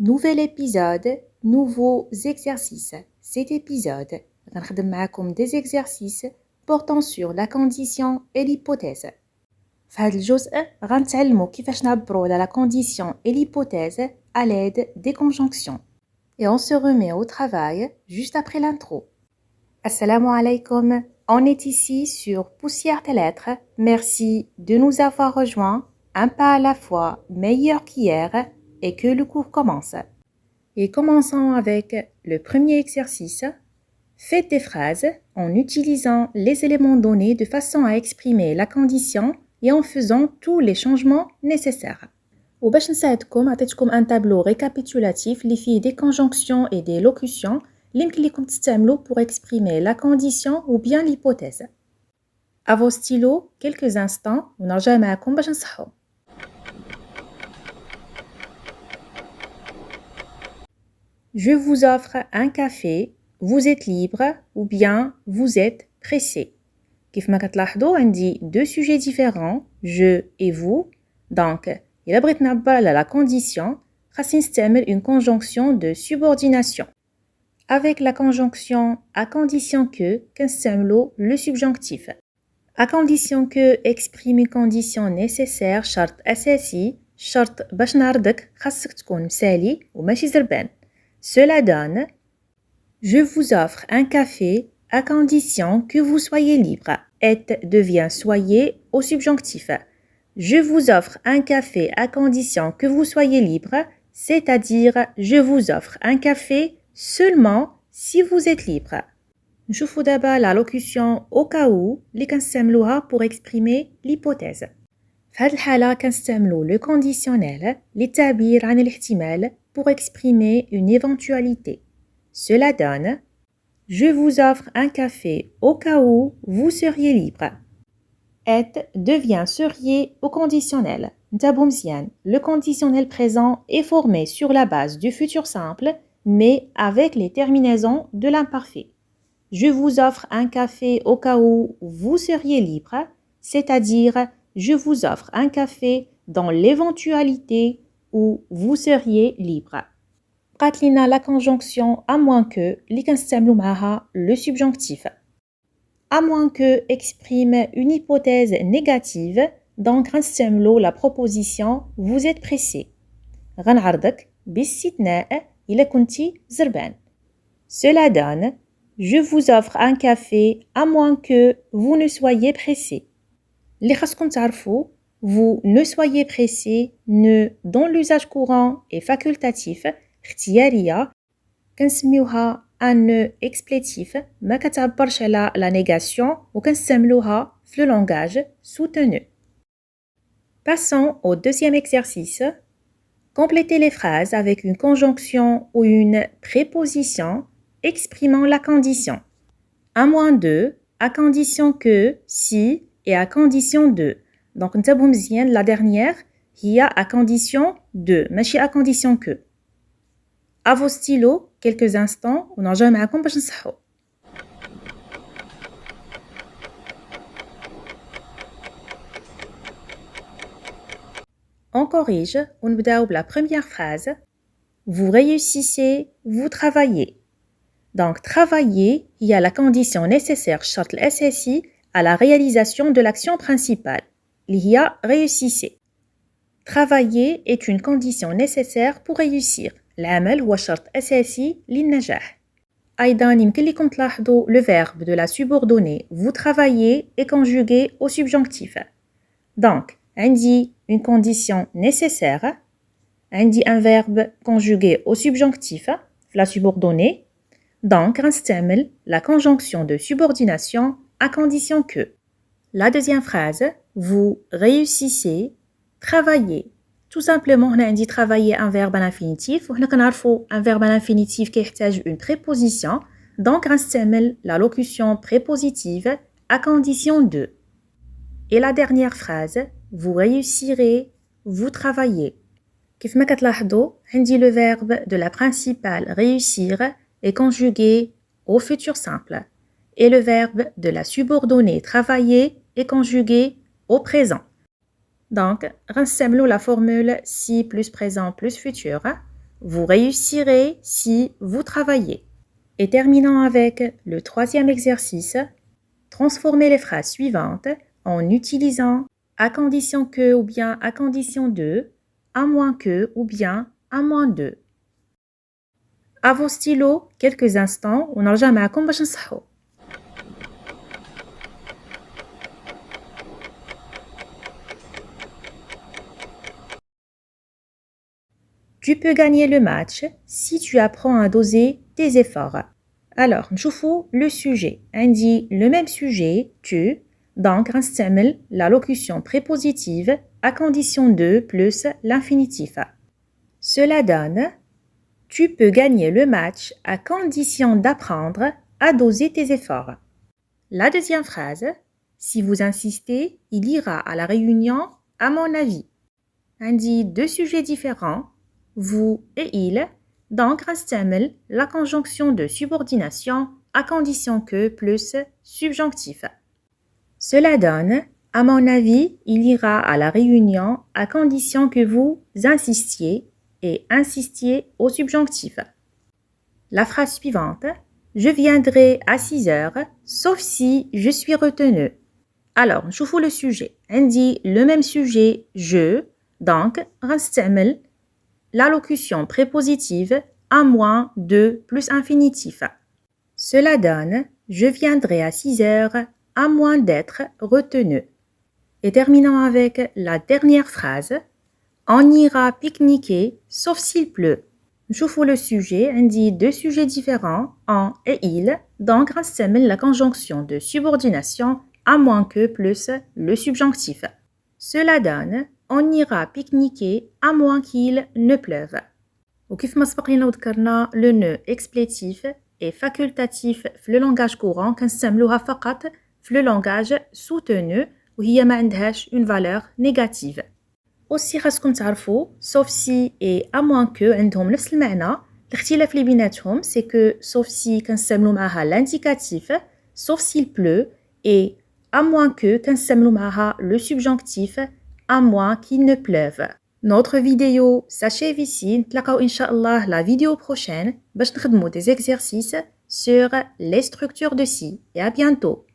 Nouvel épisode, nouveaux exercices. Cet épisode, غنخدم معكم des exercices portant sur la condition et l'hypothèse. في هذا الجزء غنتعلموا كيفاش نعبروا على la condition et l'hypothèse à l'aide des conjonctions. Et on se remet au travail juste après l'intro. Assalamu alaikum. On est ici sur Poussière des lettres. Merci de nous avoir rejoints. Un pas à la fois, meilleur qu'hier, et que le cours commence. Et commençons avec le premier exercice. Faites des phrases en utilisant les éléments donnés de façon à exprimer la condition et en faisant tous les changements nécessaires. وباش نساعدكم عطيتكم un tableau récapitulatif اللي فيه des conjonctions et des locutions اللي يمكن لكم تستعملوا pour exprimer la condition ou bien l'hypothèse. À vos stylos, quelques instants ونرجع معكم باش نصحوا. Je vous offre un café, vous êtes libre ou bien vous êtes pressé. كيف ما كتلاحظوا عندي deux sujets différents, je et vous. Donc, إلا بغيت نعبر على la condition, خاصني نستعمل une conjonction de subordination. Avec la conjonction à condition que, كنستعملوا le subjonctif. À condition que exprime une condition nécessaire, شرط أساسي, شرط باش نعرضك خاصك تكون مسالي وماشي زربان. Cela donne « Je vous offre un café à condition que vous soyez libre ». Et devient « soyez » au subjonctif. Je vous offre un café à condition que vous soyez libre, c'est-à-dire je vous offre un café seulement si vous êtes libre. نشوفوا دابا la locution au cas où اللي كنستعملوها pour exprimer l'hypothèse. في هذه الحالة كنستعملوا le conditionnel للتعبير عن الاحتمال pour exprimer une éventualité. Cela donne « Je vous offre un café au cas où vous seriez libre ». Et devient seriez au conditionnel. نتابعوا مزيان. Le conditionnel présent est formé sur la base du futur simple, mais avec les terminaisons de l'imparfait. Je vous offre un café au cas où vous seriez libre, c'est-à-dire je vous offre un café dans l'éventualité où vous seriez libre. بقات لينا la conjonction à moins que اللي كنستعملوا معها le subjonctif. À moins que exprime une hypothèse négative, donc غنستعملوا la proposition vous êtes pressé. غنعرضك باستثناء إلا كنتي زربان. Cela donne je vous offre un café à moins que vous ne soyez pressé. اللي خاصكم تعرفوا vous ne soyez pressé ne dans l'usage courant et facultatif اختيارية كنسميوها un ne explétif ما كتعبرش على la négation وكنستعملوها في le langage soutenu. Passons au deuxième exercice. Complétez les phrases avec une conjonction ou une préposition exprimant la condition. À moins de, à condition que, si et à condition de. Donc نتابعوا مزيان la dernière هي à condition de ماشي à condition que. À vos stylos, quelques instants ونرجع معكم باش نصحوا. On corrige ونبداو بلا première phrase. Vous réussissez, vous travaillez. Donc travailler هي la condition nécessaire شرط الأساسي à la réalisation de l'action principale اللي هي réussissez. Travailler est une condition nécessaire pour réussir. العمل هو شرط أساسي للنجاح. أيضا يمكن لكم تلاحظوا le verbe de la subordonnée vous travaillez est conjugué au subjonctif. Donc عندي une condition nécessaire, عندي un verbe conjugué au subjonctif la subordonnée. Donc غنستعمل la conjonction de subordination à condition que. La deuxième phrase, vous réussissez, travaillez. Tout simplement, هنا عندي travailler un verbe à l'infinitif وحنا كنعرفوا un verbe à l'infinitif كيحتاج une préposition. Donc غنستعمل la locution prépositive à condition de. Et la dernière phrase, vous réussirez, vous travaillez. كيف ما كتلاحظوا عندي le verbe de la principale réussir est conjugué au futur simple et le verbe de la subordonnée travailler est conjugué au présent. Donc, غنستعملوا la formule si plus présent plus futur vous réussirez si vous travaillez. Et terminons avec le troisième exercice. Transformez les phrases suivantes en utilisant à condition que ou bien à condition de, à moins que ou bien à moins de. À vos stylos, quelques instants ونرجع معكم باش نصحو. Tu peux gagner le match si tu apprends à doser tes efforts. Alors, نشوفوا le sujet. عندي le même sujet, tu. Donc, غنستعمل la locution prépositive à condition de plus l'infinitif. Cela donne tu peux gagner le match à condition d'apprendre à doser tes efforts. La deuxième phrase, si vous insistez, il ira à la réunion à mon avis. عندي deux sujets différents, vous et il, donc غنستعمل la conjonction de subordination à condition que plus subjonctif. Cela donne, à mon avis, il ira à la réunion à condition que vous insistiez et insistiez au subjonctif. La phrase suivante, je viendrai à 6 heures, sauf si je suis retenu. Alors, نشوفوا le sujet. عندي le même sujet, je, donc غنستعمل la locution prépositive à moins de plus infinitif. Cela donne, je viendrai à 6 heures, à moins d'être retenu. Et terminons avec la dernière phrase. On ira pique-niquer, sauf s'il pleut. نشوفوا le sujet, عندي deux sujets différents, on et il, donc غنستعمل la conjonction de subordination à moins que plus le subjonctif. Cela donne, on ira pique-niquer à moins qu'il ne pleuve. وكيف ما سبق لنا وذكرنا le ne explétif et facultatif في le langage courant كنستعملوها فقط في le langage soutenu وهي ما عندهاش une valeur négative. aussi خاصكم تعرفوا sauf si et à moins que عندهم نفس المعنى. الاختلاف اللي بيناتهم c'est que sauf si كنستعملوا معها l'indicatif sauf s'il pleut et à moins que كنستعملوا معها le subjonctif à moins qu'il ne pleuve. Notre vidéo s'achève ici. نتلاقاو إن شاء الله la vidéo prochaine باش نخدموا des exercices sur les structures de si. Et à bientôt.